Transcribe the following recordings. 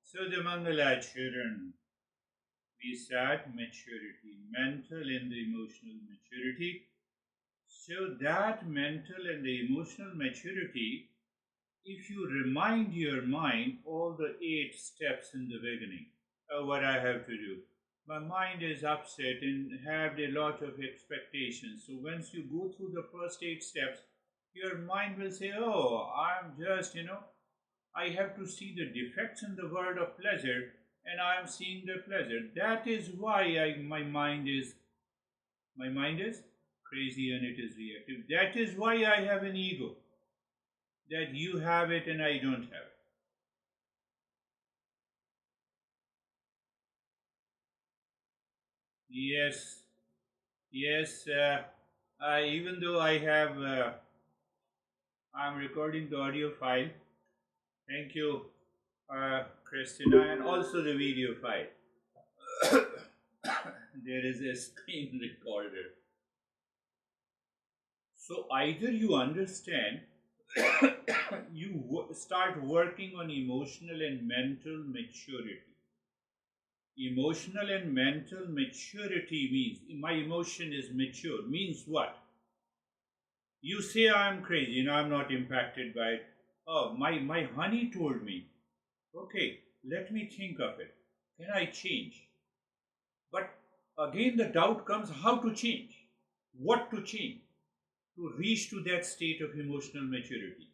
So the Mangala children, we start maturity, mental and the emotional maturity. So that mental and the emotional maturity, if you remind your mind all the 8 steps in the beginning, what I have to do. My mind is upset and have a lot of expectations. So once you go through the first 8 steps, your mind will say, "Oh, I'm just, I have to see the defects in the world of pleasure, and I am seeing the pleasure. That is why my mind is crazy and it is reactive. That is why I have an ego. That you have it and I don't have it." Yes, yes. Even though I'm recording the audio file. Thank you, Christina, and also the video file. There is a screen recorder. So either you understand, you start working on emotional and mental maturity. Emotional and mental maturity means my emotion is mature. Means what? You say I'm crazy, I'm not impacted by it. Oh, my honey told me. Okay, let me think of it. Can I change? But again, the doubt comes how to change? What to change? To reach to that state of emotional maturity.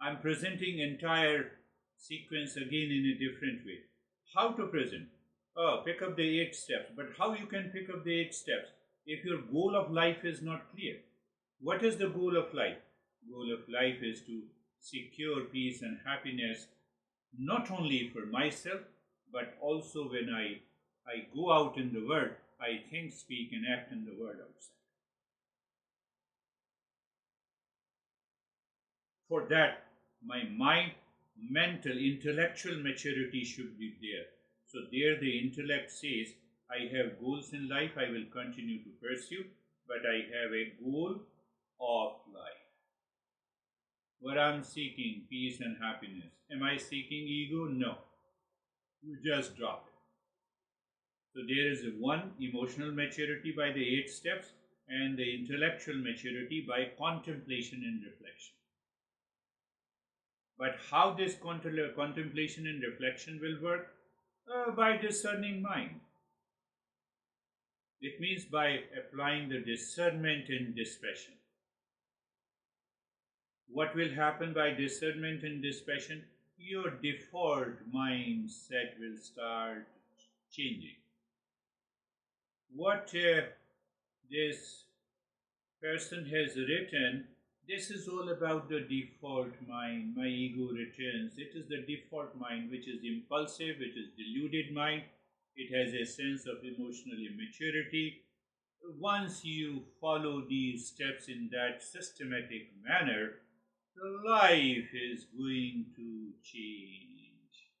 I'm presenting entire sequence again in a different way. How to present? Oh, pick up the 8 steps. But how you can pick up the 8 steps if your goal of life is not clear? What is the goal of life? Goal of life is to secure peace and happiness, not only for myself, but also when I go out in the world, I think, speak, and act in the world outside. For that, my mind, mental, intellectual maturity should be there. So, there the intellect says, I have goals in life I will continue to pursue, but I have a goal of life. What I'm seeking, peace and happiness. Am I seeking ego? No. You just drop it. So there is one emotional maturity by the 8 steps and the intellectual maturity by contemplation and reflection. But how this contemplation and reflection will work? By discerning mind. It means by applying the discernment and dispassion. What will happen by discernment and dispassion? Your default mindset will start changing. What this person has written, this is all about the default mind. My ego returns. It is the default mind which is impulsive, which is deluded mind. It has a sense of emotional immaturity. Once you follow these steps in that systematic manner, life is going to change.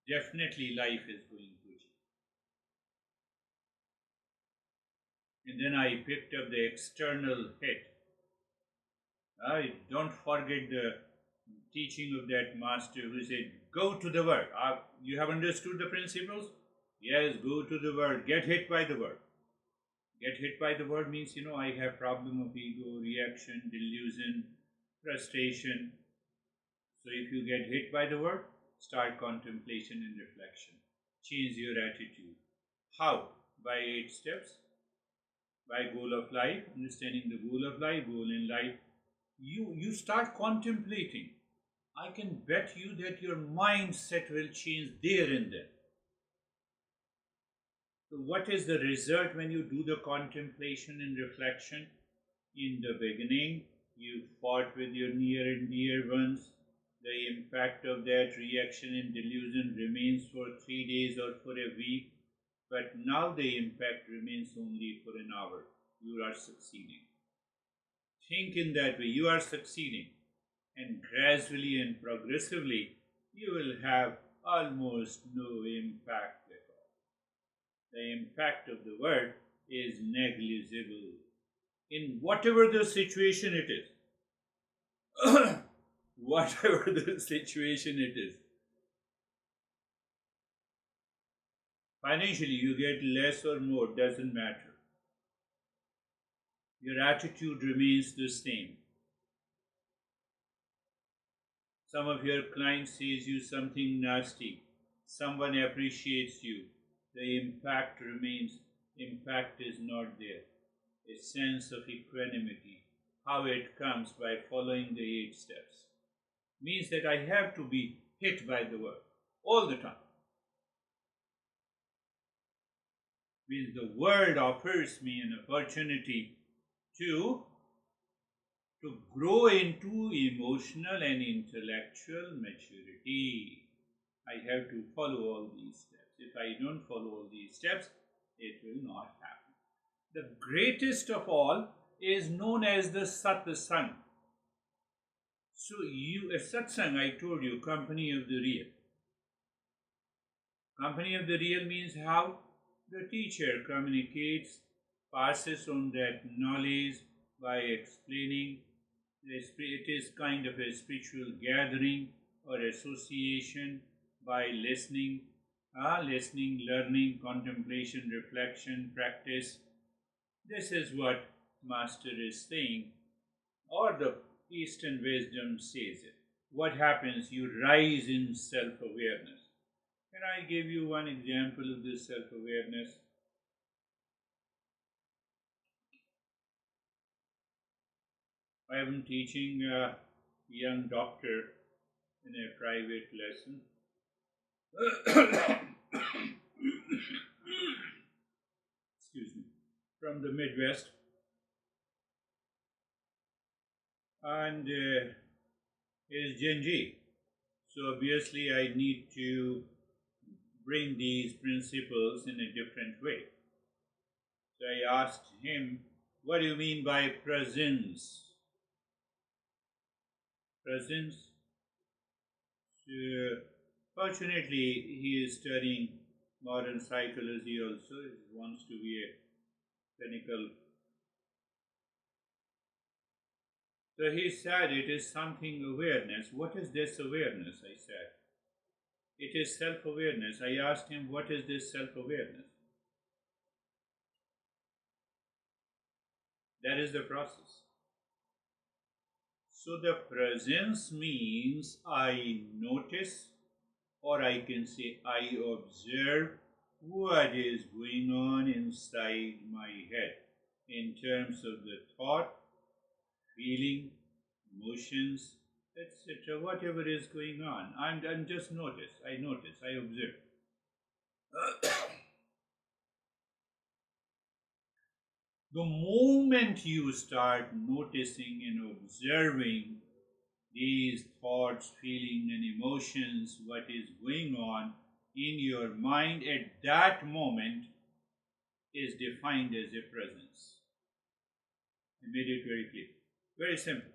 Definitely, life is going to change. And then I picked up the external hit. I don't forget the teaching of that master who said, "Go to the world." You have understood the principles? Yes, go to the world. Get hit by the world. Get hit by the word means, I have problem of ego, reaction, delusion, frustration. So if you get hit by the word, start contemplation and reflection. Change your attitude. How? By 8 steps. By goal of life, understanding the goal of life, goal in life. You start contemplating. I can bet you that your mindset will change there and then. So what is the result when you do the contemplation and reflection? In the beginning, you fought with your near and dear ones. The impact of that reaction and delusion remains for 3 days or for a week, but now the impact remains only for an hour. You are succeeding. Think in that way, you are succeeding, and gradually and progressively, you will have almost no impact at all. The impact of the word is negligible in whatever the situation it is. Whatever the situation it is. Financially, you get less or more, doesn't matter. Your attitude remains the same. Some of your clients says you something nasty. Someone appreciates you. The impact remains. Impact is not there. A sense of equanimity. How it comes by following the 8 steps. Means that I have to be hit by the world all the time. Means the world offers me an opportunity to grow into emotional and intellectual maturity. I have to follow all these steps. If I don't follow all these steps, it will not happen. The greatest of all is known as the satsang. So a satsang, I told you, company of the real. Company of the real means how the teacher communicates, passes on that knowledge by explaining. It is kind of a spiritual gathering or association by listening, learning, contemplation, reflection, practice. This is what Master is saying, or the Eastern wisdom says it. What happens? You rise in self awareness. Can I give you one example of this self awareness? I am teaching a young doctor in a private lesson. Excuse me. From the Midwest. And is Gen Z. So obviously I need to bring these principles in a different way. So I asked him, what do you mean by presence? Presence? So, fortunately, he is studying modern psychology also. He wants to be a clinical. So he said it is something awareness. What is this awareness? I said. It is self awareness. I asked him, what is this self awareness? That is the process. So the presence means I notice, or I can say I observe what is going on inside my head in terms of the thought, feeling, emotions, etc. Whatever is going on, I'm just notice, I observe. The moment you start noticing and observing these thoughts, feelings, and emotions, what is going on in your mind at that moment is defined as a presence. I made it very clear. Very simple.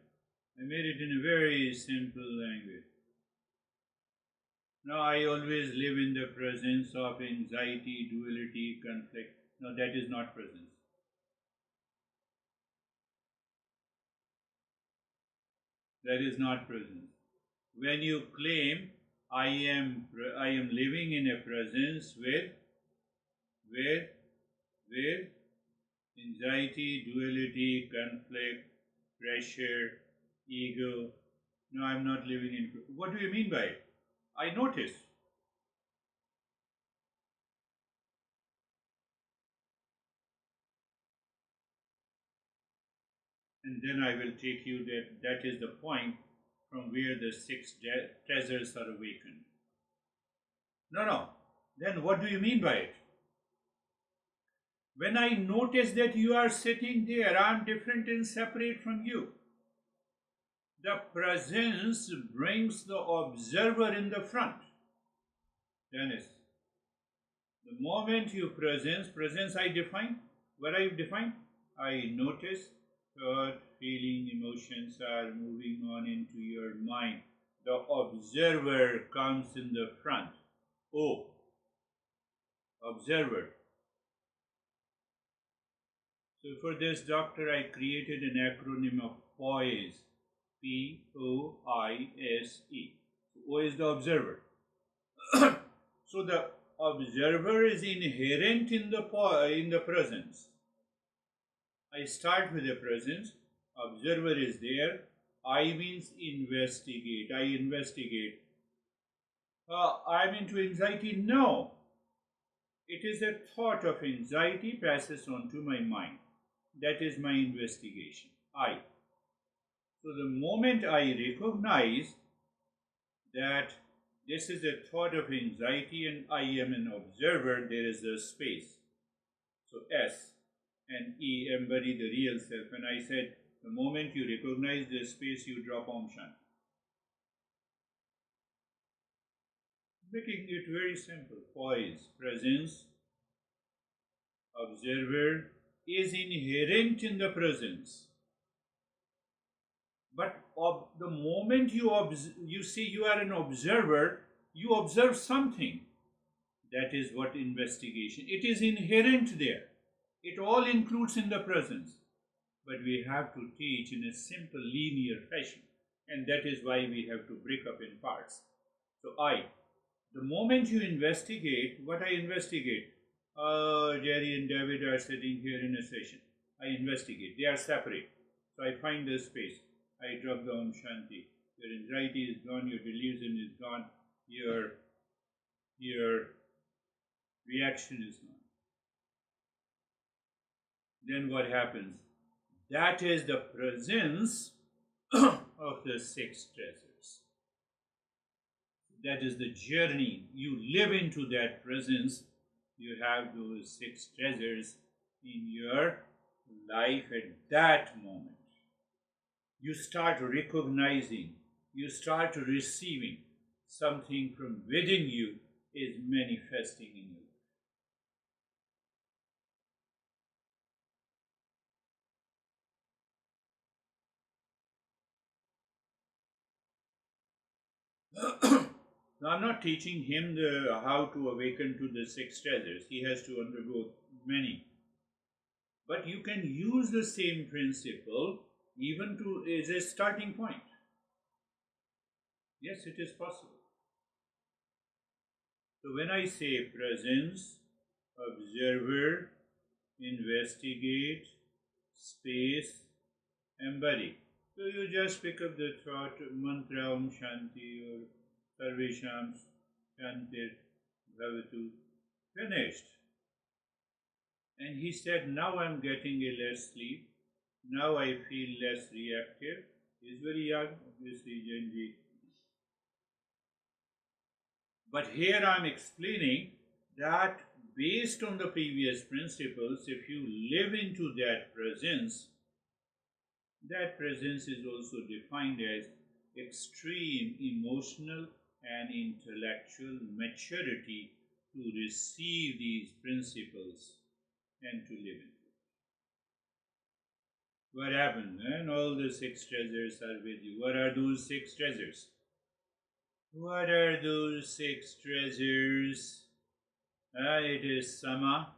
I made it in a very simple language. Now I always live in the presence of anxiety, duality, conflict. No, that is not presence. That is not presence. When you claim I am living in a presence with anxiety, duality, conflict, pressure, ego. No, I'm not living in. What do you mean by it? I notice. And then I will take you that is the point from where the treasures are awakened. No. Then what do you mean by it? When I notice that you are sitting there, I am different and separate from you. The presence brings the observer in the front. Dennis, the moment you presence I define. What I define? I notice thought, feeling, emotions are moving on into your mind. The observer comes in the front. Oh, observer. So for this, doctor, I created an acronym of POISE. Poise. O is the observer. So the observer is inherent in the presence. I start with the presence, observer is there. I means investigate. I investigate. I'm into anxiety. No, it is a thought of anxiety passes on to my mind. That is my investigation. I. So the moment I recognize that this is a thought of anxiety and I am an observer, there is a space. So S and E embody the real self. And I said, the moment you recognize the space, you drop Om Shanti. Making it very simple. Poise, presence, observer is inherent in the presence. But the moment you see you are an observer, you observe something. That is what investigation. It is inherent there. It all includes in the presence. But we have to teach in a simple linear fashion. And that is why we have to break up in parts. So the moment you investigate, what I investigate, Jerry and David are sitting here in a session. I investigate. They are separate. So I find the space. I drop the Om Shanti. Your anxiety is gone, your delusion is gone, your reaction is gone. Then what happens? That is the presence of the six treasures. That is the journey. You live into that presence. You have those six treasures in your life at that moment. You start recognizing, you start receiving something from within you is manifesting in you. Now, I'm not teaching him how to awaken to the six treasures. He has to undergo many. But you can use the same principle even as a starting point. Yes, it is possible. So when I say presence, observer, investigate, space, embody. So you just pick up the thought, mantra, Om Shanti or Sarvesham Shantir Bhavatu, finished. And he said, now I'm getting a less sleep. Now I feel less reactive. He's very young, obviously, Genji. But here I'm explaining that based on the previous principles, if you live into that presence is also defined as extreme emotional and intellectual maturity to receive these principles and to live in. What happens? And all the six treasures are with you. What are those six treasures? What are those six treasures? It is Sama.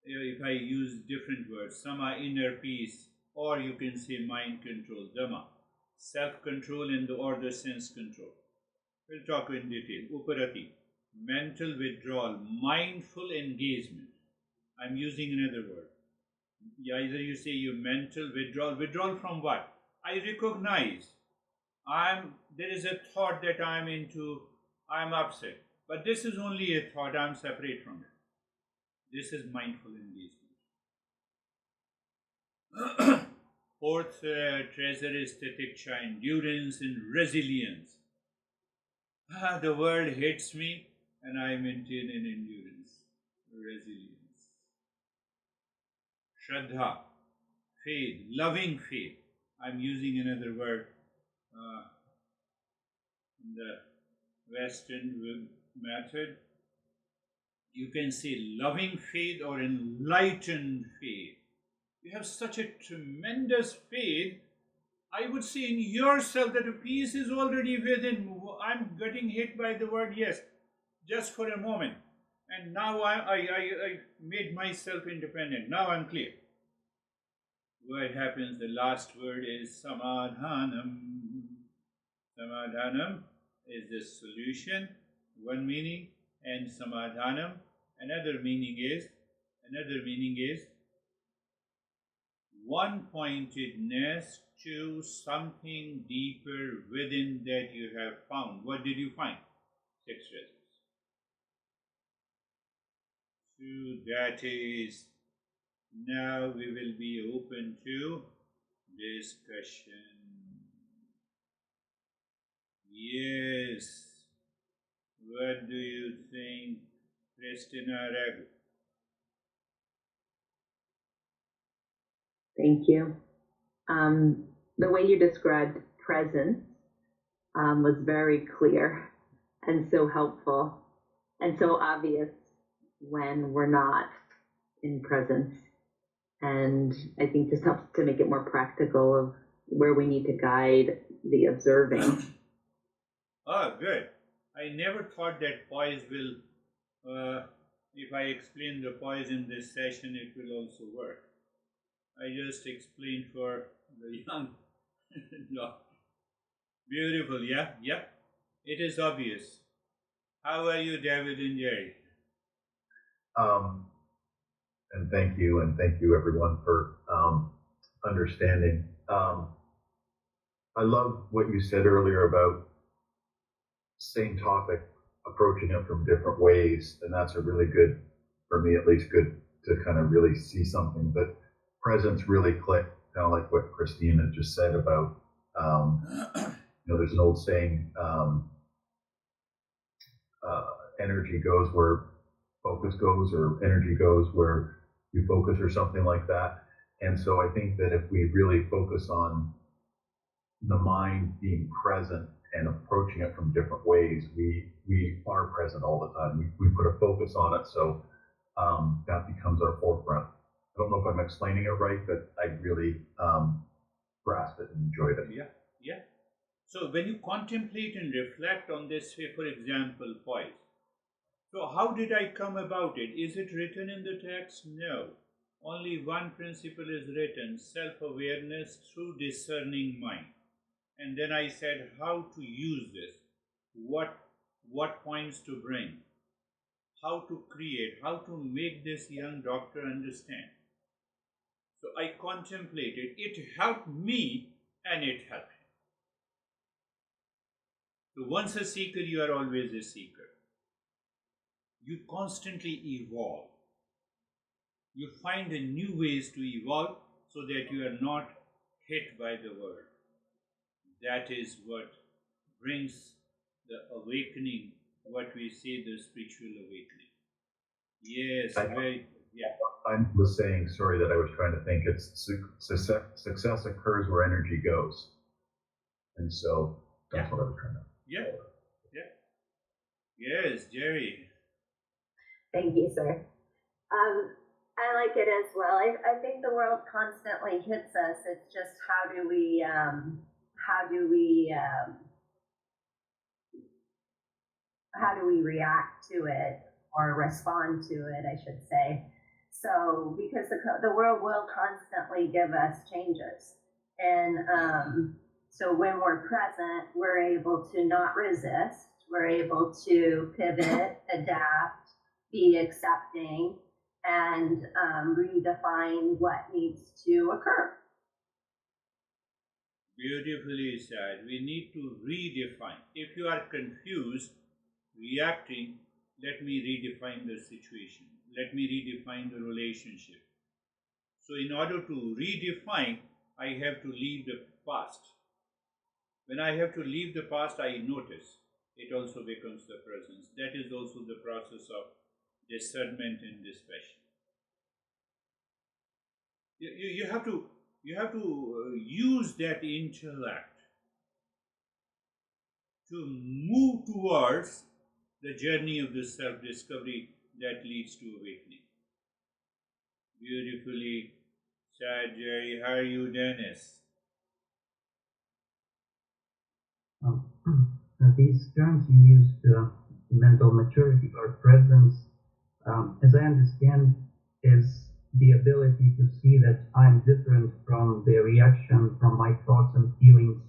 If I use different words, Sama, inner peace, or you can say mind control, Dama, self-control or the sense control. We'll talk in detail. Uparati, mental withdrawal, mindful engagement. I'm using another word. Either you say your mental withdrawal. Withdrawal from what? I recognize there is a thought that I'm upset. But this is only a thought, I'm separate from it. This is mindful engagement. Fourth treasure is Titiksha, endurance and resilience. The world hits me and I maintain an endurance, resilience. Shraddha, faith, loving faith. I'm using another word in the Western method. You can say loving faith or enlightened faith. You have such a tremendous faith, I would say in yourself that a peace is already within. I'm getting hit by the word yes, just for a moment. And now I made myself independent. Now I'm clear. What happens? The last word is samadhanam. Samadhanam is the solution. One meaning, And samadhanam, another meaning is one pointedness to something deeper within that you have found. What did you find? Six reasons. So that is, now we will be open to discussion. Yes. What do you think, Christina Raghu? Thank you. The way you described presence was very clear and so helpful and so obvious when we're not in presence. And I think just helps to make it more practical of where we need to guide the observing. Oh, good. I never thought that poise will, if I explain the poise in this session, it will also work. I just explained for the young. No. Beautiful, yeah, yeah. It is obvious. How are you, David and Jerry? And thank you everyone for understanding. I love what you said earlier about same topic, approaching it from different ways, and that's a really good, for me at least, good to kind of really see something. But presence really clicked, kind of like what Christina just said about, there's an old saying, energy goes where focus goes, or energy goes where you focus, or something like that. And so I think that if we really focus on the mind being present and approaching it from different ways, we are present all the time. We put a focus on it, so that becomes our forefront. I don't know if I'm explaining it right, but I really grasped it and enjoyed it. Yeah, yeah. So when you contemplate and reflect on this, say for example, poise. So how did I come about it? Is it written in the text? No. Only one principle is written, self-awareness through discerning mind. And then I said how to use this, what points to bring, how to create, how to make this young doctor understand. So I contemplated, it helped me and it helped him. So once a seeker, you are always a seeker. You constantly evolve. You find new ways to evolve so that you are not hit by the world. That is what brings the awakening, what we say the spiritual awakening. Yes, I was saying, sorry, that I was trying to think, it's success occurs where energy goes. And so that's what I was trying to. Yeah. Yes, Jerry. Thank you, sir. I like it as well. I think the world constantly hits us. It's just how do we react to it, or respond to it, I should say. So because the world will constantly give us changes, and so when we're present, we're able to not resist. We're able to pivot, adapt, be accepting, and redefine what needs to occur. Beautifully said. We need to redefine. If you are confused, reacting, let me redefine the situation. Let me redefine the relationship. So in order to redefine, I have to leave the past. When I have to leave the past, I notice. It also becomes the presence. That is also the process of discernment and dispassion. You have to use that intellect to move towards the journey of the self-discovery that leads to awakening. Beautifully said, Jerry. How are you, Dennis? These terms you used, mental maturity or presence, as I understand, is the ability to see that I'm different from the reaction from my thoughts and feelings.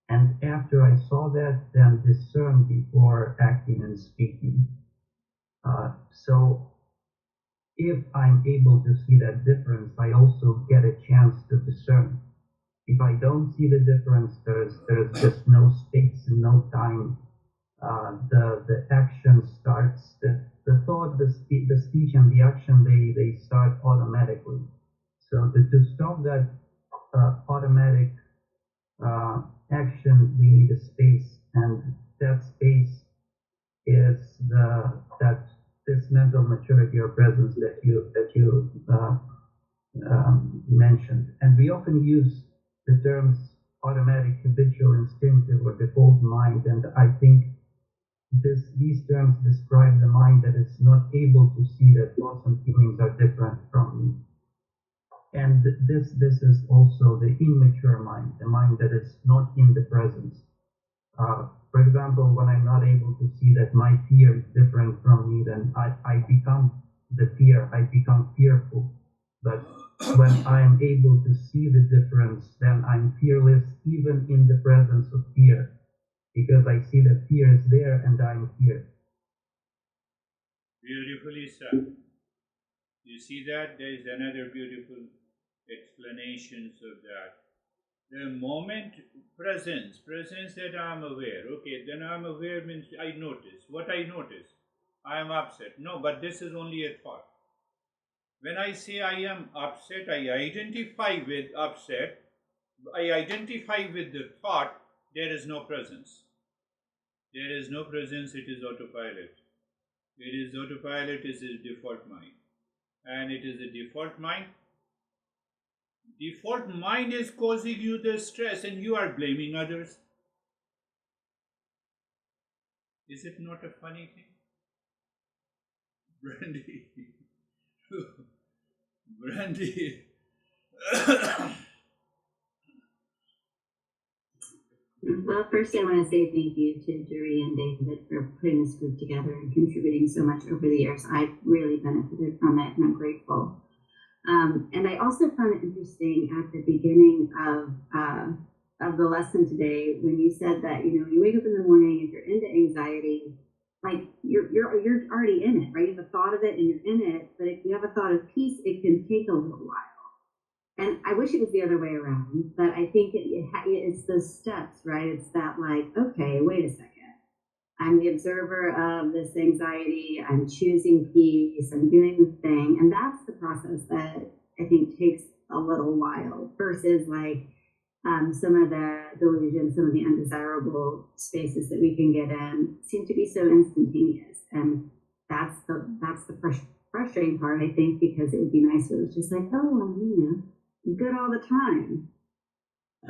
And after I saw that, then discern before acting and speaking. So if I'm able to see that difference, I also get a chance to discern. If I don't see the difference, there's just no space and no time. The action starts, the thought, the speech, and the action, they start automatically. So to stop that automatic action, we need a space, and that space is this mental maturity or presence that you mentioned. And we often use the terms automatic, habitual, instinctive, or default mind, and I think these terms describe the mind that is not able to see that thoughts and feelings are different from me. And this is also the immature mind, the mind that is not in the presence. For example, when I'm not able to see that my fear is different from me, then I become the fear, I become fearful. But when I am able to see the difference, then I'm fearless even in the presence of fear, because I see that fear is there and I'm here. Beautifully said. You see that? There is another beautiful explanations of that. The moment presence that I am aware. Okay, then I am aware means I notice. What I notice? I am upset. No, but this is only a thought. When I say I am upset, I identify with upset. I identify with the thought. There is no presence. There is no presence, it is autopilot. It is autopilot, it is a default mind. And it is a default mind. Default mind is causing you the stress and you are blaming others. Is it not a funny thing? Brandy. Brandy. Well, first I want to say thank you to Jerry and David for putting this group together and contributing so much over the years. I've really benefited from it and I'm grateful. And I also found it interesting at the beginning of the lesson today when you said that, you know, you wake up in the morning, if you're into anxiety, like you're already in it, right? You have a thought of it and you're in it, but if you have a thought of peace, it can take a little while. And I wish it was the other way around, but I think it's those steps, right? It's that like, okay, wait a second. I'm the observer of this anxiety. I'm choosing peace. I'm doing the thing. And that's the process that I think takes a little while versus like some of the delusions, some of the undesirable spaces that we can get in seem to be so instantaneous. And that's the frustrating part, I think, because it would be nice if it was just like, oh, you know, good all the time.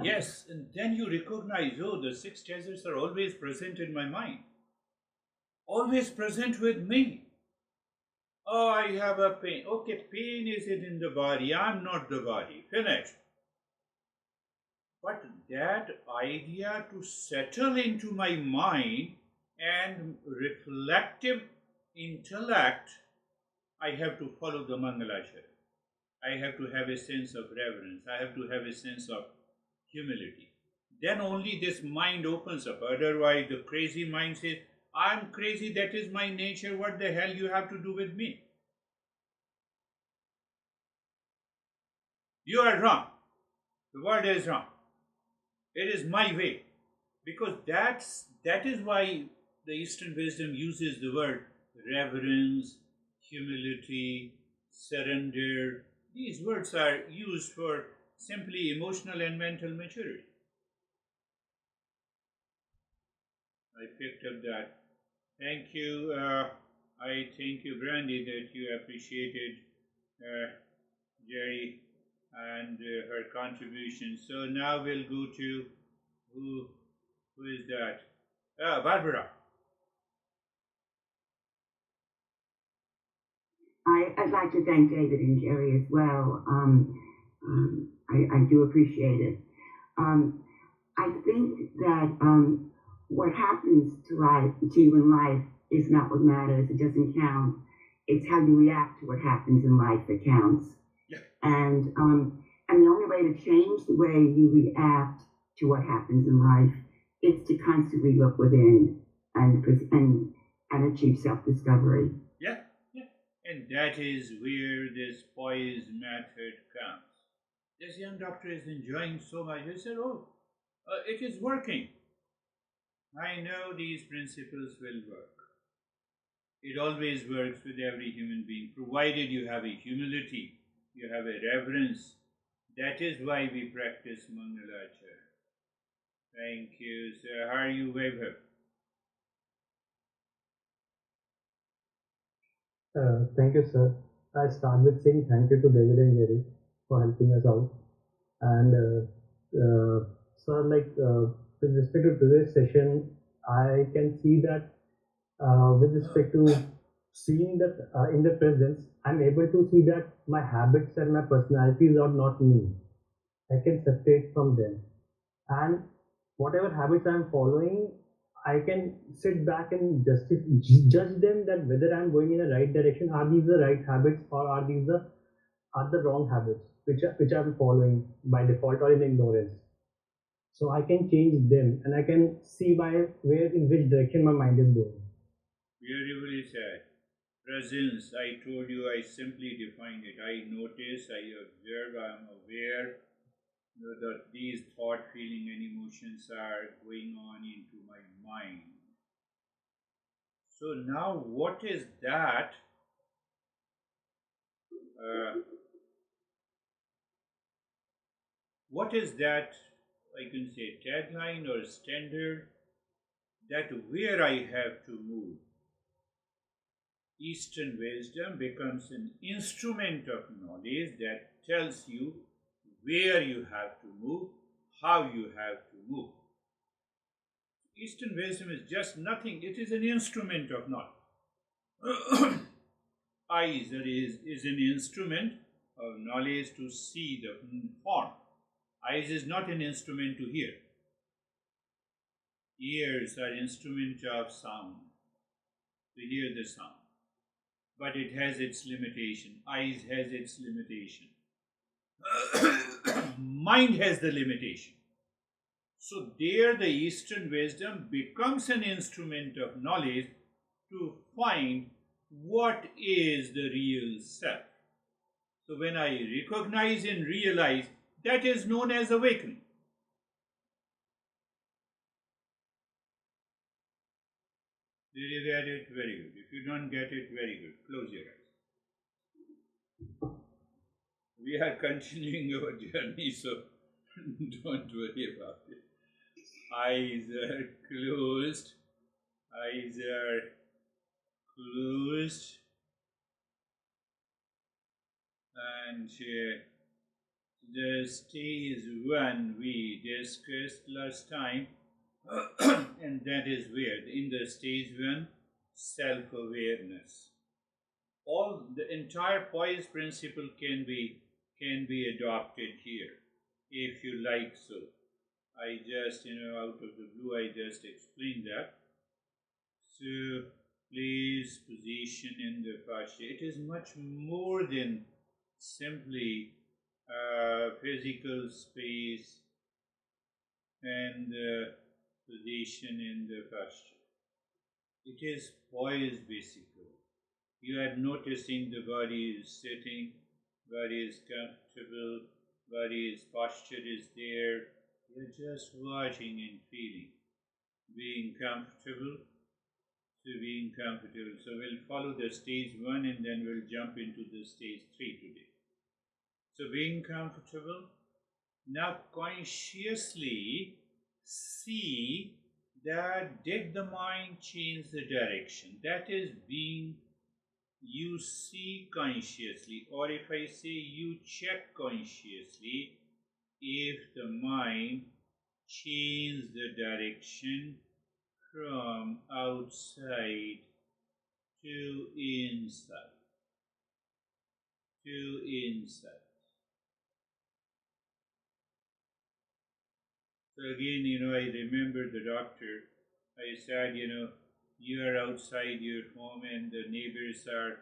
Yes, and then you recognize, oh, the six deserts are always present in my mind. Always present with me. Oh, I have a pain. Okay, pain is it in the body. I'm not the body. Finished. But that idea to settle into my mind and reflective intellect, I have to follow the Mangalashara. I have to have a sense of reverence. I have to have a sense of humility. Then only this mind opens up. Otherwise, the crazy mind says, I'm crazy, that is my nature. What the hell you have to do with me? You are wrong. The word is wrong. It is my way. Because that is why the Eastern wisdom uses the word reverence, humility, surrender. These words are used for simply emotional and mental maturity. I picked up that. Thank you. I thank you, Brandy, that you appreciated Jerry and her contribution. So now we'll go to who is that? Barbara. I'd like to thank David and Jerry as well. I do appreciate it. I think that what happens to you in life is not what matters. It doesn't count. It's how you react to what happens in life that counts. Yeah. And the only way to change the way you react to what happens in life is to constantly look within and achieve self-discovery. Yeah. And that is where this poise method comes. This young doctor is enjoying so much. He said, "Oh, it is working. I know these principles will work. It always works with every human being, provided you have a humility, you have a reverence. That is why we practice Mangalacharya." Thank you, sir. How are you, Vaibhav? Thank you, sir. I start with saying thank you to David and Girish for helping us out. And sir, with respect to today's session, I can see that with respect to seeing that in the presence, I'm able to see that my habits and my personalities are not me. I can separate from them, and whatever habits I'm following, I can sit back and judge them that whether I'm going in the right direction. Are these the right habits, or are the wrong habits which I'm following by default or in ignorance? So I can change them, and I can see where in which direction my mind is going. Beautifully said. Presence, I told you, I simply define it. I notice, I observe, I am aware that these thought, feeling, and emotions are going on into my mind. So now, what is that? What is that? I can say tagline or standard that where I have to move. Eastern wisdom becomes an instrument of knowledge that tells you where you have to move, how you have to move. Eastern wisdom is just nothing, it is an instrument of knowledge. Eyes is an instrument of knowledge to see the form. Eyes is not an instrument to hear. Ears are instrument of sound, to hear the sound. But it has its limitation. Eyes has its limitation. Mind has the limitation. So there the Eastern wisdom becomes an instrument of knowledge to find what is the real self. So when I recognize and realize, that is known as awakening. Did you get it? Very good. If you don't get it, very good. Close your eyes. We are continuing our journey, so don't worry about it. Eyes are closed. Eyes are closed. And the stage one we discussed last time, and that is where in the stage one, self-awareness. All the entire poise principle can be adopted here, if you like so. I just, out of the blue, I just explained that. So, place, position in the posture. It is much more than simply physical space and position in the posture. It is poise basically. You are noticing the body is sitting, body is comfortable, body's posture is there. You're just watching and feeling, being comfortable to being comfortable. So we'll follow the stage one and then we'll jump into the stage three today. So being comfortable, now consciously see that did the mind change the direction? That is being, you see consciously, or if I say you check consciously, if the mind changed the direction from outside to inside, to inside. So again, I remember the doctor, I said, you are outside your home and the neighbors are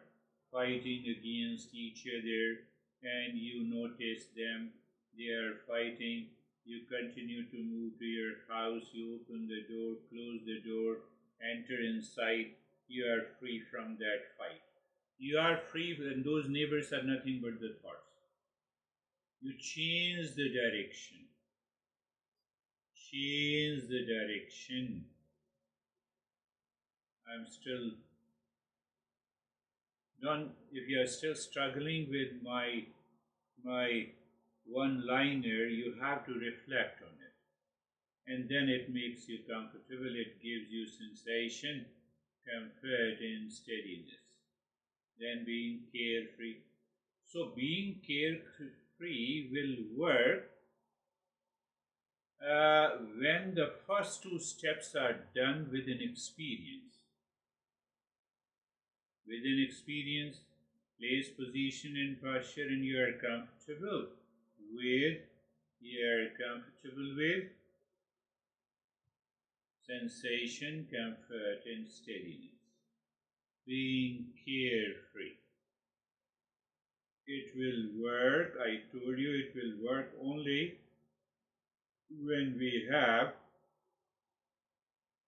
fighting against each other and you notice them, they are fighting. You continue to move to your house, you open the door, close the door, enter inside, you are free from that fight. You are free, and those neighbors are nothing but the thoughts. You change the direction. Change the direction. I'm still done. If you are still struggling with my one-liner, you have to reflect on it. And then it makes you comfortable. It gives you sensation, comfort, and steadiness. Then being carefree. So being carefree will work when the first two steps are done within experience. Within experience, place, position, and posture, and you are comfortable with sensation, comfort, and steadiness. Being carefree. It will work, I told you it will work only when we have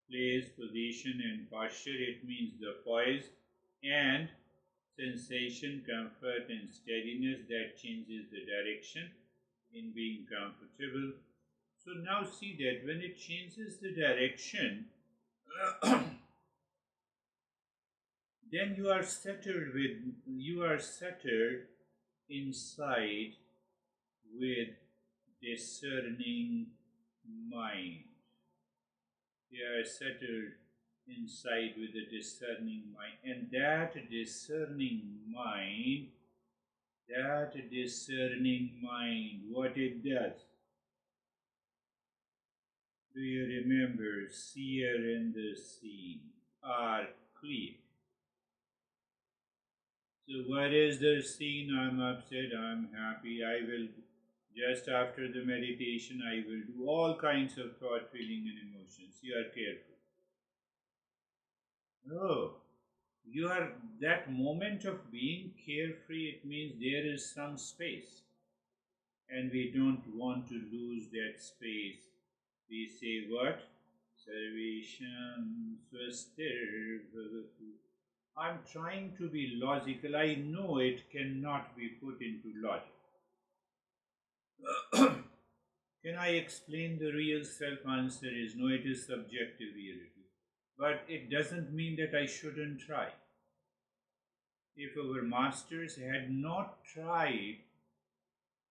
place, position, and posture. It means the poise and sensation, comfort, and steadiness that changes the direction in being comfortable. So now see that when it changes the direction, then you are settled inside with discerning mind. You are settled inside with a discerning mind, and that discerning mind, what it does. Do you remember, seer and the seen are clear? So what is the seen? I'm upset, I'm happy, I will, just after the meditation, I will do all kinds of thought, feeling and emotions. You are careful. Oh, you are, that moment of being carefree, it means there is some space. And we don't want to lose that space. We say what? Sarvesham swastir bhavatu. I'm trying to be logical. I know it cannot be put into logic. Can I explain the real self? Answer is no, it is subjective reality. But it doesn't mean that I shouldn't try. If our masters had not tried,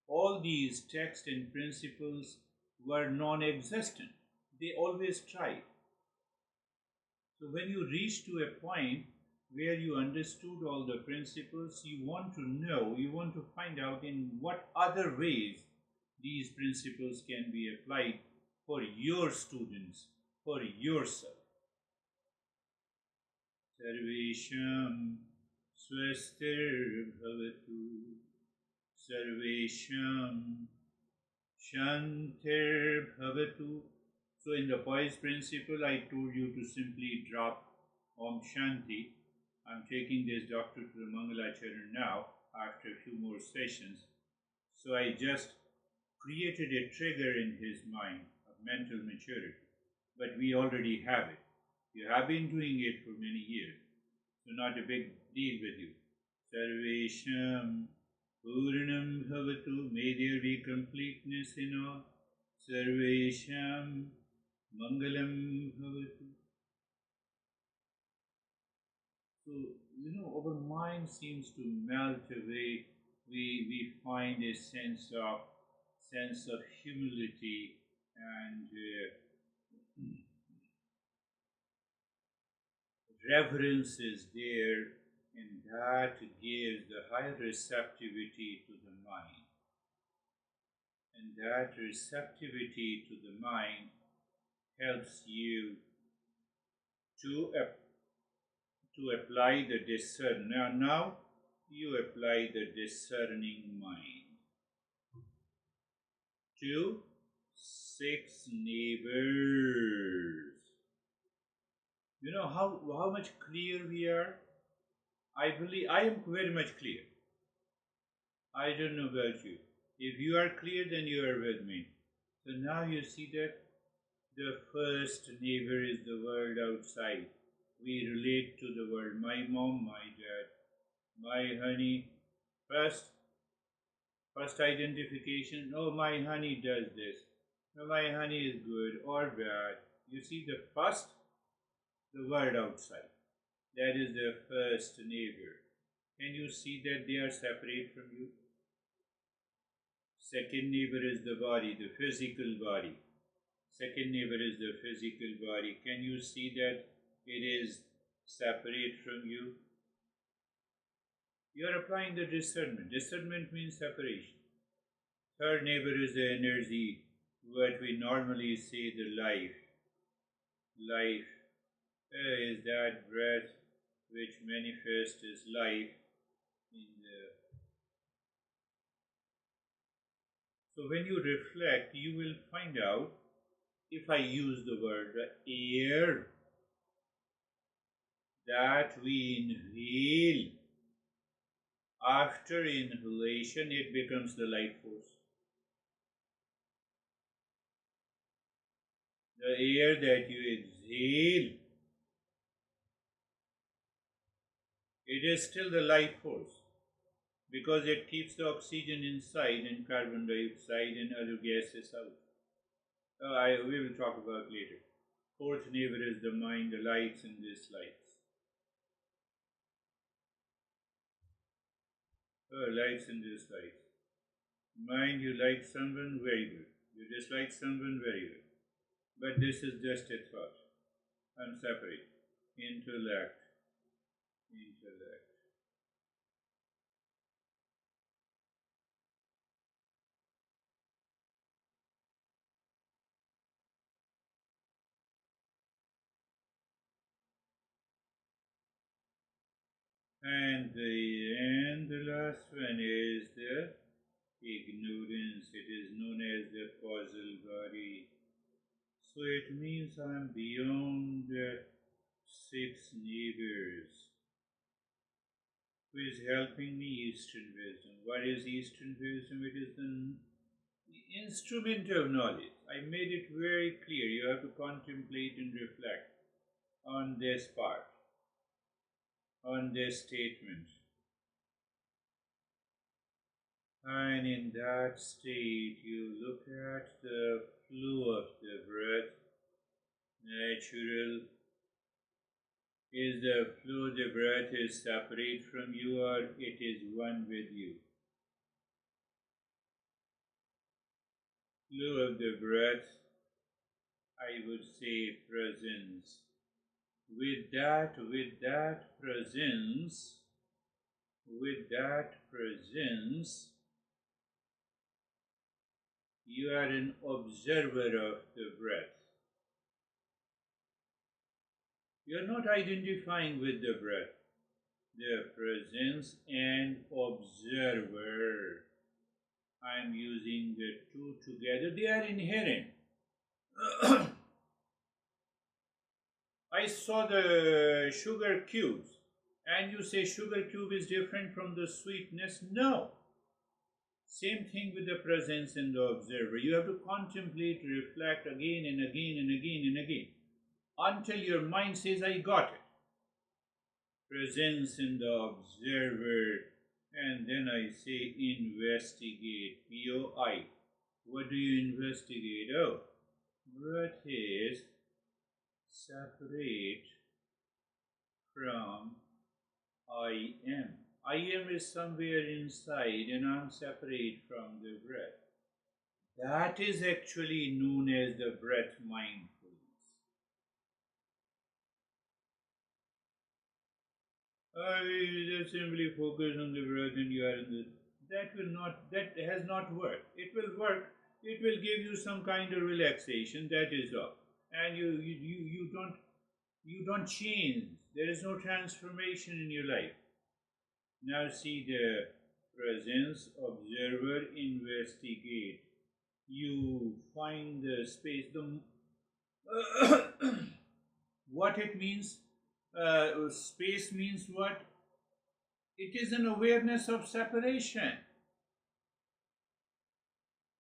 all these texts and principles were non-existent. They always tried. So when you reach to a point where you understood all the principles, you want to know, you want to find out in what other ways these principles can be applied for your students, for yourself. Sarvesham swastir bhavatu. Sarvesham shantir bhavatu. So in the poise principle, I told you to simply drop Om Shanti. I'm taking this doctor to the Mangalacharya now after a few more sessions. So I just created a trigger in his mind of mental maturity. But we already have it. You have been doing it for many years. So not a big deal with you. Sarvesham Purnam Bhavatu. May there be completeness in all. Sarvesham Mangalam Bhavatu. So, our mind seems to melt away. We find a sense of humility and reverence is there, and that gives the high receptivity to the mind. And that receptivity to the mind helps you to apply the discern. Now you apply the discerning mind to 6 neighbors. You know how much clear we are? I believe I am very much clear. I don't know about you. If you are clear, then you are with me. So now you see that the first neighbor is the world outside. We relate to the world. My mom, my dad, My honey, first identification, oh, my honey does this. No, my honey is good or bad. You see the first, the world outside. That is the first neighbor. Can you see that they are separate from you? Second neighbor is the body, the physical body. Second neighbor is the physical body. Can you see that it is separate from you? You are applying the discernment. Discernment means separation. Third neighbor is the energy, what we normally say the life. Life is that breath which manifests as life in the. So when you reflect, you will find out, if I use the word air, that we inhale. After inhalation, it becomes the life force. The air that you exhale, it is still the life force, because it keeps the oxygen inside and carbon dioxide and other gases out. We will talk about later. Fourth neighbor is the mind, the likes and dislikes. Likes and dislikes. Mind, you like someone, very good. You dislike someone, very good. But this is just a thought. I'm separate. Intellect. And the last one is the ignorance. It is known as the causal body. So it means I am beyond the six neighbors. Who is helping me? Eastern wisdom. What is Eastern wisdom? It is the instrument of knowledge. I made it very clear. You have to contemplate and reflect on this part, on this statement. And in that state, you look at the flow of the breath, natural. Is the flow, the breath is separate from you, or it is one with you? Flow of the breath, I would say presence. With that presence, you are an observer of the breath. You are not identifying with the breath. The presence and observer. I am using the two together. They are inherent. I saw the sugar cubes, and you say sugar cube is different from the sweetness. No. Same thing with the presence and the observer. You have to contemplate, reflect again and again and again and again, until your mind says, I got it. Presence in the observer, and then I say investigate, POI. What do you investigate? Oh, breath is separate from I am. I am is somewhere inside, and I'm separate from the breath. That is actually known as the breath mindfulness. I just simply focus on the breath and you are in the. That has not worked. It will work. It will give you some kind of relaxation. That is all. And you don't change. There is no transformation in your life. Now see the presence, observer, investigate. You find the space. What it means? Space means what? It is an awareness of separation.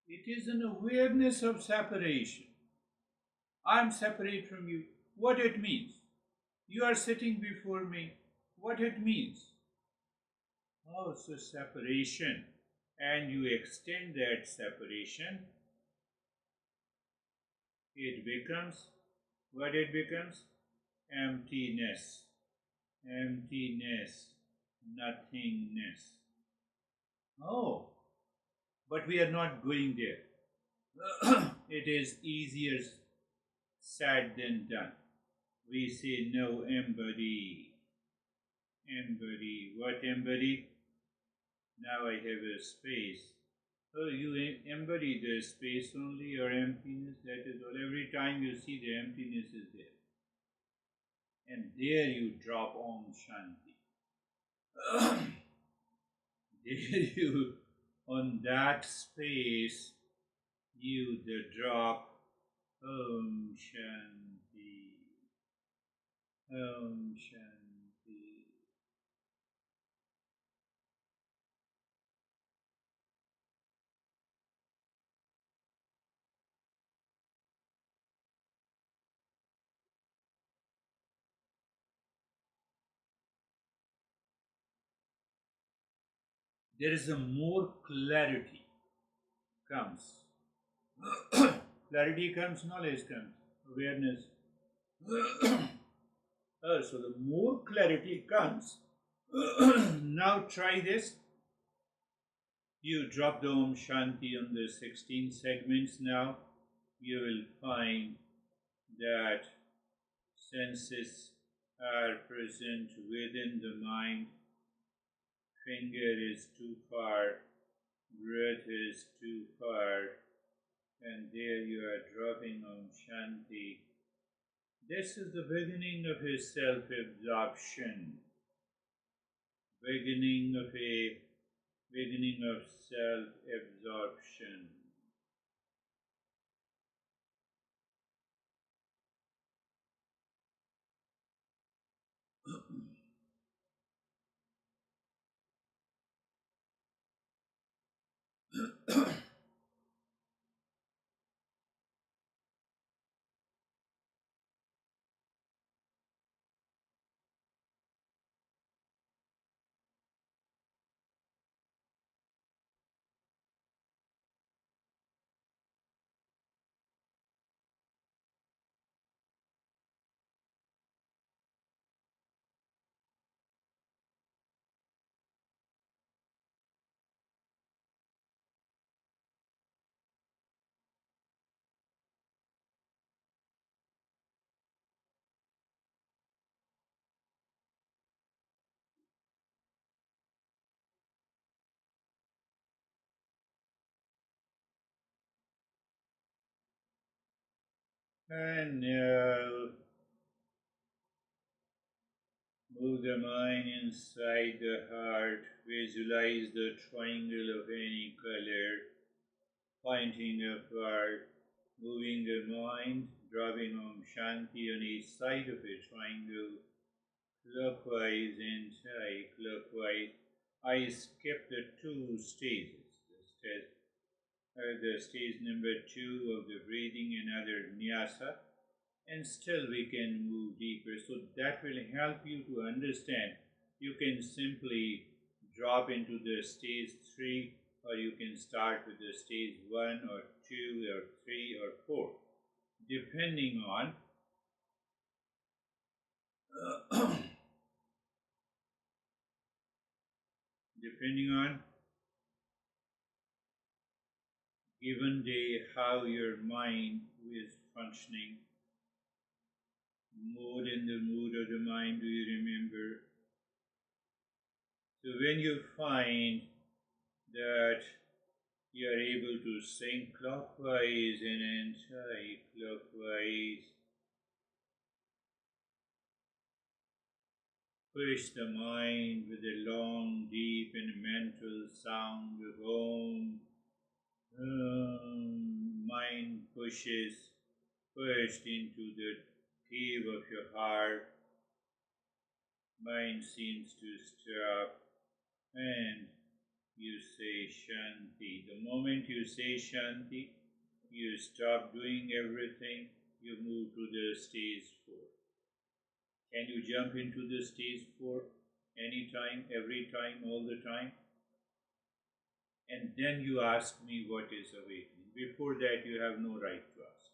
It is an awareness of separation. I am separate from you. What it means? You are sitting before me. What it means? Oh, so separation. And you extend that separation, it becomes what it becomes? Emptiness. Emptiness. Nothingness. Oh, but we are not going there. It is easier said than done. We say no, embody. Embody. What embody? Now I have a space. Oh, you embody the space only or emptiness, that is all. Every time you see the emptiness is there. And there you drop Om Shanti. There you, on that space, you the drop Om Shanti. Om Shanti. There is a more clarity comes. Clarity comes, knowledge comes, awareness. So the more clarity comes, now try this. You drop the Om Shanti on the 16 segments now. You will find that senses are present within the mind. Finger is too far, breath is too far, and there you are dropping Om Shanti. This is the beginning of a self-absorption, beginning of self-absorption. And now move the mind inside the heart. Visualize the triangle of any color, pointing upward, moving the mind, dropping Om Shanti on each side of a triangle, clockwise and anti-clockwise. I skipped the two stages. The stage number 2 of the breathing and other nyasa, and still we can move deeper. So that will help you to understand. You can simply drop into the stage 3, or you can start with the stage 1 or 2 or 3 or 4, depending on depending on given day how your mind is functioning. Mode and the mood of the mind, do you remember? So when you find that you are able to sing clockwise and anti-clockwise, push the mind with a long, deep and mental sound of Om. Mind pushed into the cave of your heart. Mind seems to stop, and you say Shanti. The moment you say Shanti, you stop doing everything, you move to the stage 4. Can you jump into the stage 4? anytime, every time, all the time. And then you ask me what is awakening. Before that, you have no right to ask.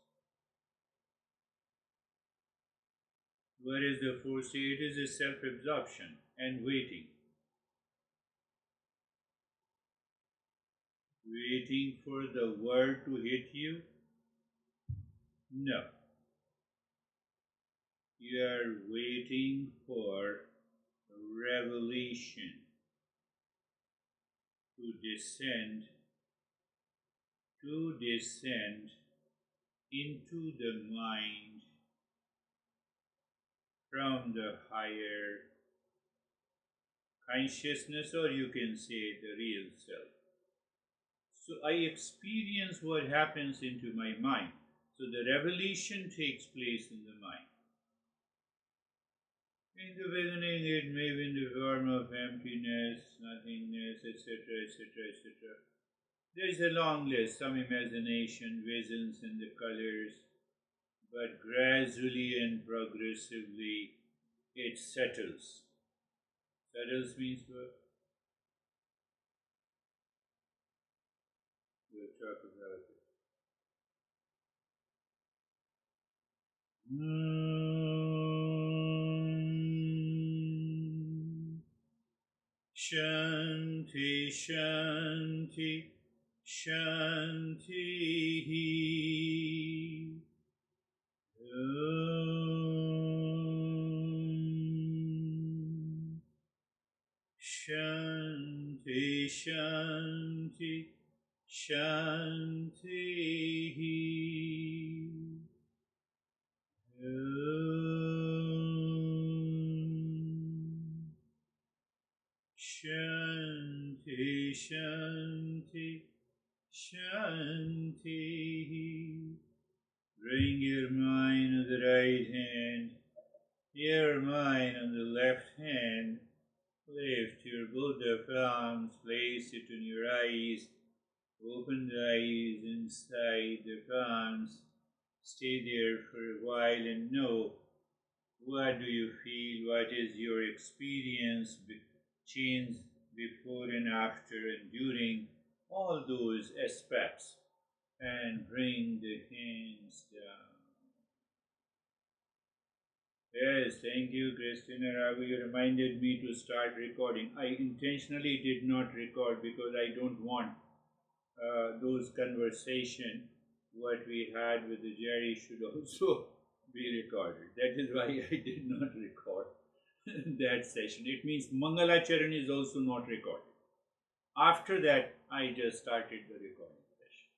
Where is the force? It is a self-absorption and waiting. Waiting for the word to hit you? No. You are waiting for revelation to descend into the mind from the higher consciousness, or you can say the real self. So I experience what happens into my mind. So the revelation takes place in the mind. In the beginning, it may be in the form of emptiness, nothingness, etc., etc., etc. There is a long list, some imagination, visions, and the colors, but gradually and progressively it settles. Settles means what? We'll talk about it. Shanti, Shanti, Shanti. Shanti, Shanti, Shanti. Shanti, Shanti, Shanti. Bring your mind on the right hand, your mind on the left hand. Lift your both the palms, place it on your eyes. Open the eyes inside the palms. Stay there for a while and know what do you feel, what is your experience, change before and after and during, all those aspects, and bring the hands down. Yes, thank you, Christina Ragu. You reminded me to start recording. I intentionally did not record because I don't want those conversation what we had with the Jerry should also be recorded. That is why I did not record that session. It means Mangalacharan is also not recorded. After that, I just started the recording session.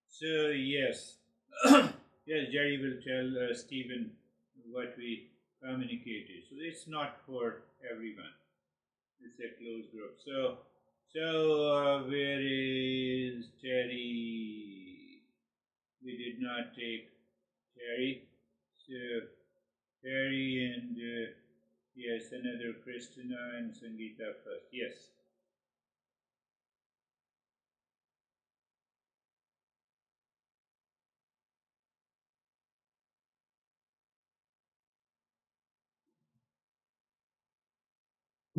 So yes, yes, Jerry will tell Stephen what we communicated. So it's not for everyone. It's a closed group. So where is Terry? We did not take Terry. So Terry and yes, another Christina and Sangeeta first. Yes.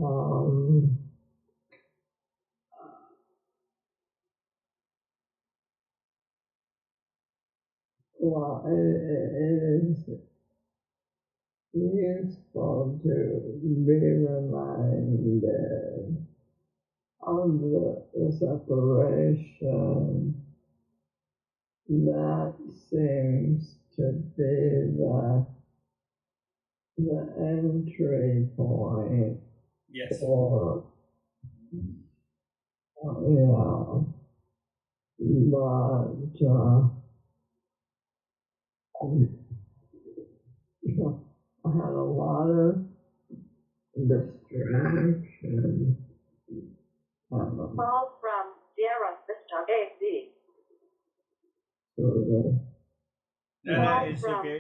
Um, well, it is useful to be reminded of the separation that seems to be the entry point Yes. for, yeah, but I had a lot of distraction. Call from Sierra Vista AC. So No, it's from okay.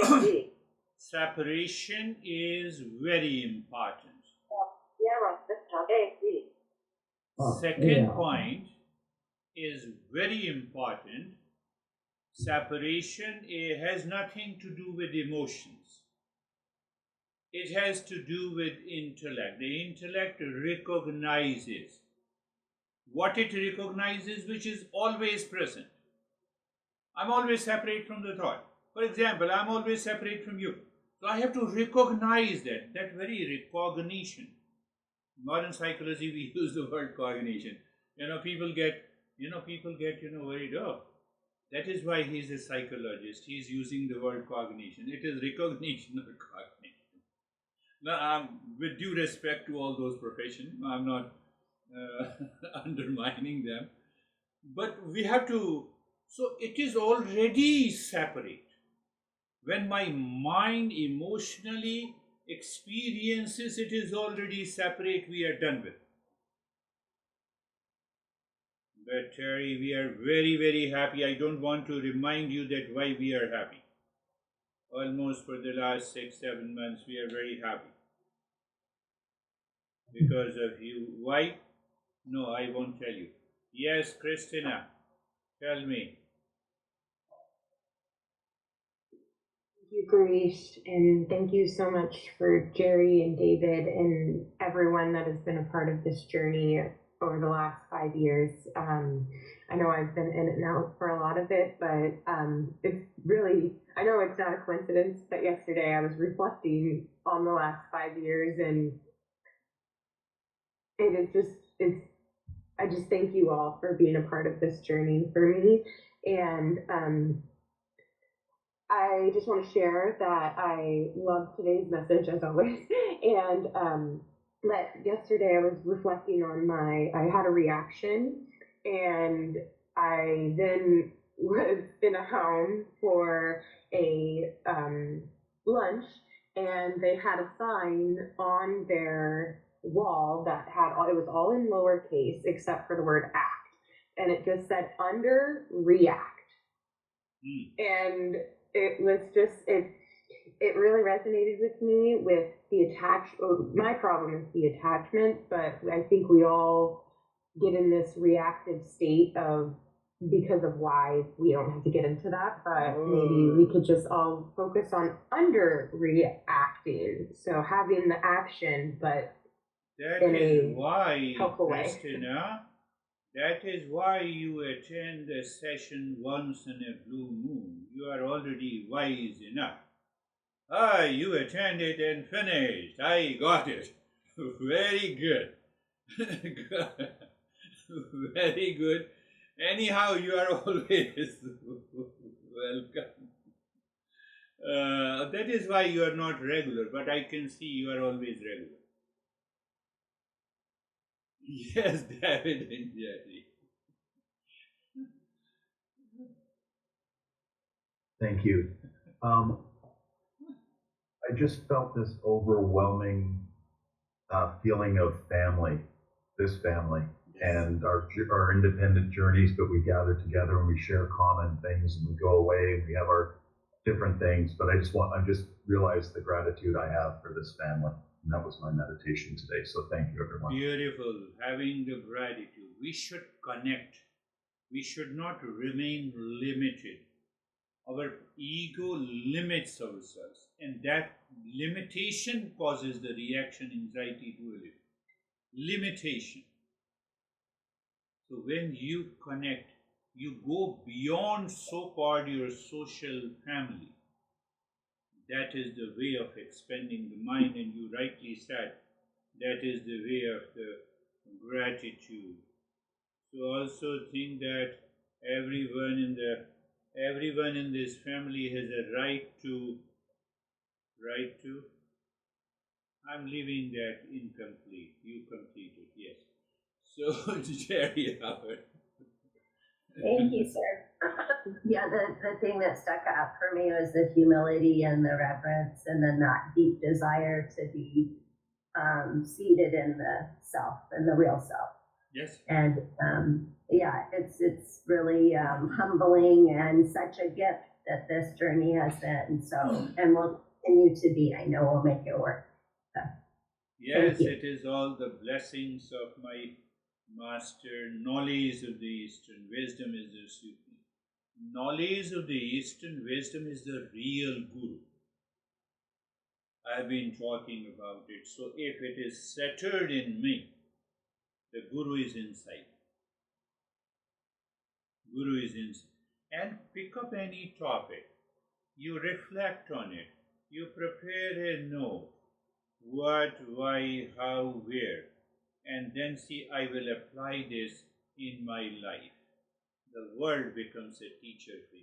AC. Separation is very important. Sierra Vista AC. Second yeah. point is very important. Separation has nothing to do with emotions. It has to do with intellect. The intellect recognizes what it recognizes, which is always present. I'm always separate from the thought. For example, I'm always separate from you. So I have to recognize that very recognition. Modern psychology, we use the word cognition. People get worried. Oh, that is why he's a psychologist. He's using the word cognition. It is recognition or cognition. Now, with due respect to all those professions, I'm not undermining them. But we have to, so it is already separate. When my mind emotionally experiences, it is already separate, we are done with. But Terry, we are very, very happy. I don't want to remind you that why we are happy. Almost for the last 6-7 months, we are very happy. Because of you. Why? No, I won't tell you. Yes, Christina, tell me. Thank you, Girish, and thank you so much for Jerry and David and everyone that has been a part of this journey over the last 5 years. I know I've been in and out for a lot of it, but it's really, I know it's not a coincidence, but yesterday I was reflecting on the last 5 years, and I just thank you all for being a part of this journey for me. And I just want to share that I love today's message as always. And that yesterday I was reflecting on I had a reaction, and I then was in a home for a lunch, and they had a sign on their wall that it was all in lowercase except for the word act, and it just said under react. And it was just it really resonated with me with the my problem is the attachment, but I think we all get in this reactive state because of why. We don't have to get into that, but maybe we could just all focus on under reacting, so having the action but that in is a why, helpful Christina, that is why you attend a session once in a blue moon. You are already wise enough. You attended and finished. I got it. Very good. Very good. Anyhow, you are always welcome. That is why you are not regular, but I can see you are always regular. Yes, David and Jerry. Thank you. I just felt this overwhelming feeling of family, this family, and our independent journeys, but we gather together and we share common things, and we go away and we have our different things. But I just realized the gratitude I have for this family. And that was my meditation today. So thank you, everyone. Beautiful. Having the gratitude. We should connect. We should not remain limited. Our ego limits ourselves, and that limitation causes the reaction, anxiety, dualism. Limitation. So when you connect, you go beyond so-called your social family. That is the way of expanding the mind, and you rightly said, that is the way of the gratitude. So also think that everyone in this family has a right to, I'm leaving that incomplete. You complete it, yes. So, Jerry Howard. Thank you, sir. Yeah, the thing that stuck out for me was the humility and the reverence, and then that deep desire to be seated in the self, in the real self. Yes. And yeah, it's really humbling and such a gift that this journey has been. So, and will continue to be. I know we'll make it work. So, yes, it is all the blessings of my master. Knowledge of the Eastern wisdom is the supreme. Knowledge of the Eastern wisdom is the real guru. I've been talking about it. So if it is centered in me, the Guru is inside. Guru is inside. And pick up any topic. You reflect on it. You prepare a note. What, why, how, where. And then see, I will apply this in my life. The world becomes a teacher for you.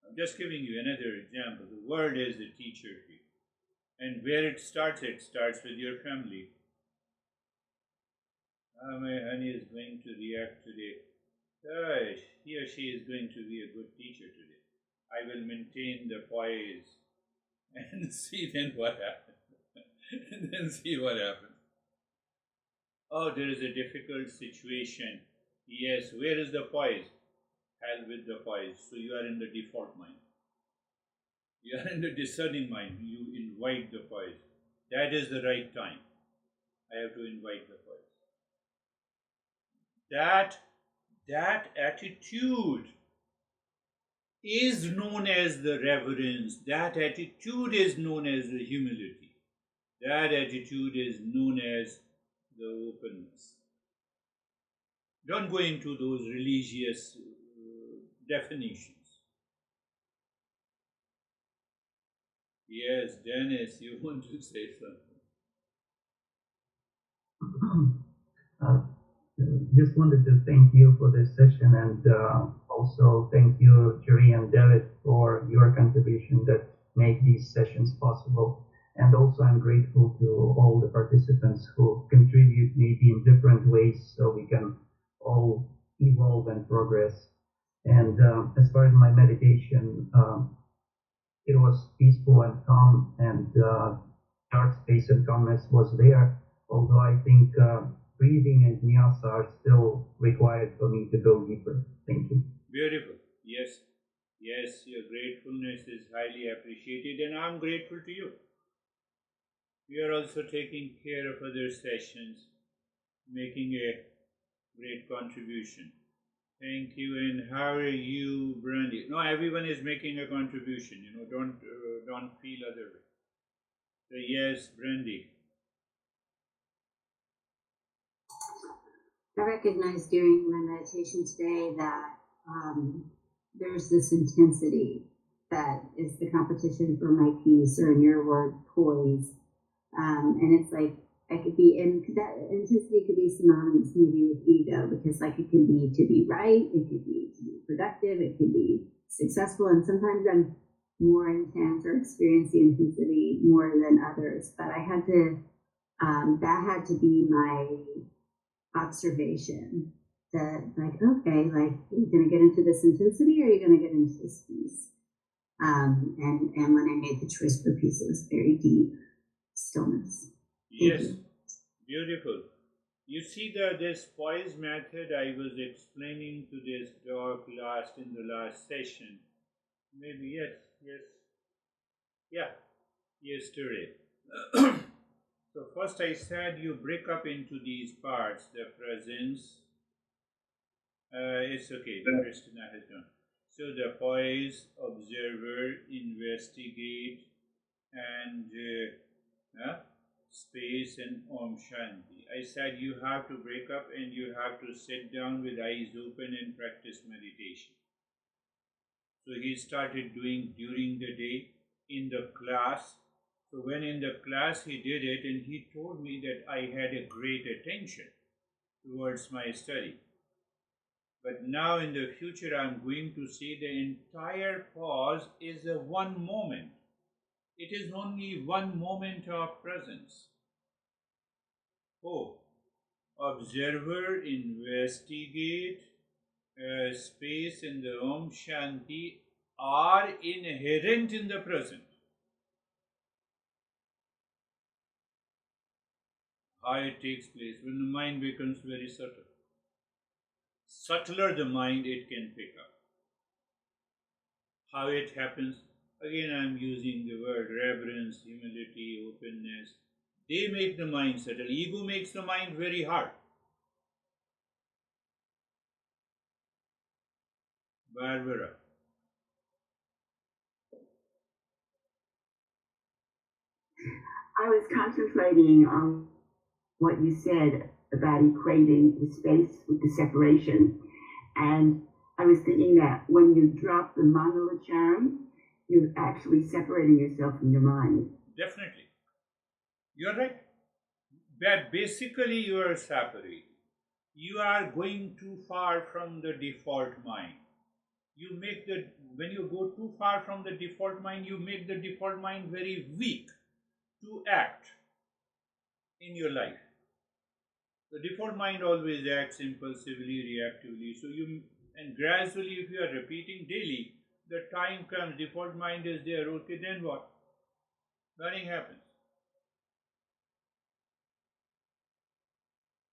I'm just giving you another example. The world is a teacher for you. And where it starts with your family. How my honey is going to react today. He or she is going to be a good teacher today. I will maintain the poise and see then what happens. And then see what happens. Oh, there is a difficult situation. Yes, where is the poise? Hell with the poise. So you are in the default mind. You are in the discerning mind. You invite the poise. That is the right time. I have to invite the poise. That attitude is known as the reverence. That attitude is known as the humility. That attitude is known as the openness. Don't go into those religious definitions. Yes, Dennis, you want to say something? Just wanted to thank you for this session, and also thank you, Jerry and David, for your contribution that make these sessions possible. And also I'm grateful to all the participants who contribute maybe in different ways so we can all evolve and progress. And as far as my meditation, it was peaceful and calm, and dark space and calmness was there, although I think breathing and nyasa are still required for me to go deeper. Thank you. Beautiful. Yes. Yes, your gratefulness is highly appreciated, and I'm grateful to you. We are also taking care of other sessions, making a great contribution. Thank you. And how are you, Brandy? No, everyone is making a contribution. Don't feel other way. So yes, Brandy. I recognized during my meditation today that there's this intensity that is the competition for my peace, or in your word, poise. And it's like I could be in that intensity could be synonymous maybe with ego, because like it can be to be right, it could be to be productive, it could be successful, and sometimes I'm more intense or experience the intensity more than others. But I had to that had to be my observation, that like, okay, like, are you going to get into this intensity, or are you going to get into this peace? And when I made the choice for peace, it was very deep stillness. Yes, beautiful. You see this poise method I was explaining to this dog in the last session. Maybe yesterday. So first I said you break up into these parts, the presence. It's okay, the Christina has done. So the poise, observer, investigate, and space, and Om Shanti. I said you have to break up and you have to sit down with eyes open and practice meditation. So he started doing during the day in the class. So when in the class he did it, and he told me that I had a great attention towards my study. But now in the future I'm going to see the entire pause is a one moment. It is only one moment of presence. Oh, observer, investigate, space, and the Om Shanti are inherent in the present. How it takes place when the mind becomes very subtle. Subtler the mind it can pick up. How it happens, again I am using the word reverence, humility, openness. They make the mind subtle. Ego makes the mind very hard. Barbara. I was contemplating on what you said about equating the space with the separation. And I was thinking that when you drop the Mangalacharam, you're actually separating yourself from your mind. Definitely. You're right. Basically, you are separating. You are going too far from the default mind. When you go too far from the default mind, you make the default mind very weak to act in your life. The default mind always acts impulsively, reactively. And gradually, if you are repeating daily, the time comes, default mind is there, okay, then what? Nothing happens.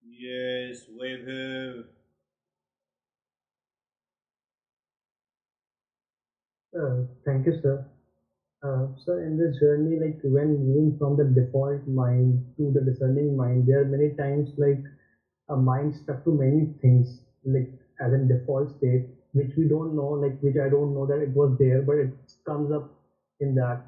Yes, Vaibhav. Thank you, sir. So in this journey, like when moving from the default mind to the discerning mind, there are many times like a mind stuck to many things, like as in default state, which we don't know, like which I don't know that it was there, but it comes up in that.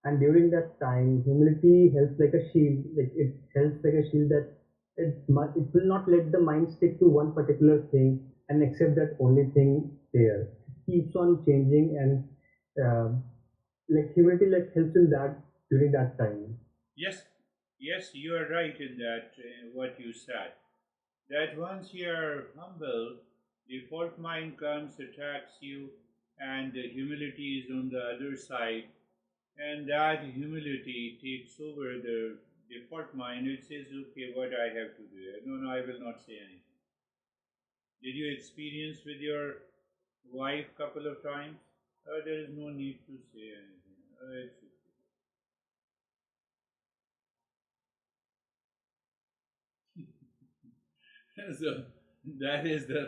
And during that time, humility helps like a shield, like it helps like a shield that it will not let the mind stick to one particular thing and accept that only thing there. It keeps on changing and like humility like helps in that during that time. Yes, you are right in that, what you said. That once you are humble, default mind comes, attacks you, and humility is on the other side. And that humility takes over the default mind. It says, okay, what I have to do? No, I will not say anything. Did you experience with your wife couple of times? There is no need to say anything. It's okay. So that is the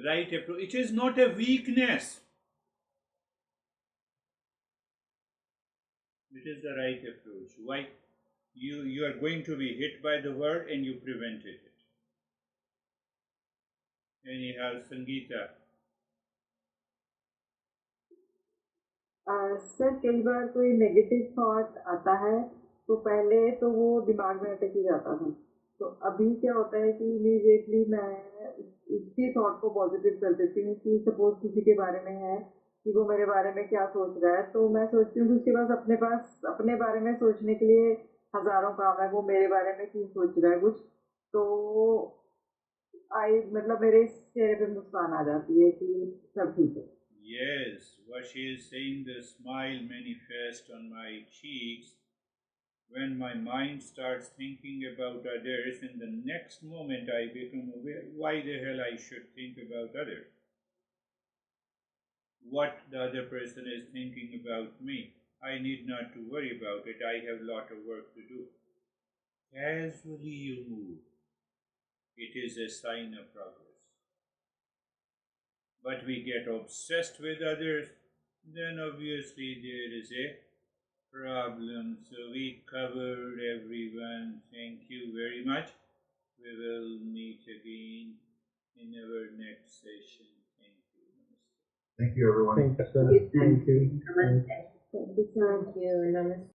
right approach. It is not a weakness. It is the right approach. Why? You are going to be hit by the word and you prevented it. Anyhow, Sangeeta. Sir कई बार कोई negative thought आता है तो पहले तो वो दिमाग में अटक ही जाता था, तो अभी क्या होता है कि इमीडिएटली मैं उसी थॉट को पॉजिटिव कर देती हूँ कि सपोज किसी के बारे में है कि वो मेरे बारे में क्या सोच रहा है, तो मैं सोचती हूँ कि उसके पास अपने बारे में सोचने के लिए हजारों काम है, वो मेरे बारे में क्यों सोच रहा है कुछ, तो मतलब मेरे चेहरे पे मुस्कान आ जाती है कि सब ठीक है. Yes, what she is saying, the smile manifests on my cheeks when my mind starts thinking about others, and the next moment I become aware why the hell I should think about others. What the other person is thinking about me, I need not to worry about it. I have a lot of work to do. Casually you move. It is a sign of progress. But we get obsessed with others, then obviously there is a problem. So we covered everyone. Thank you very much. We will meet again in our next session. Thank you. Thank you, everyone. Thank you, sir. Thank you. Namaste. Thank you. Namaste.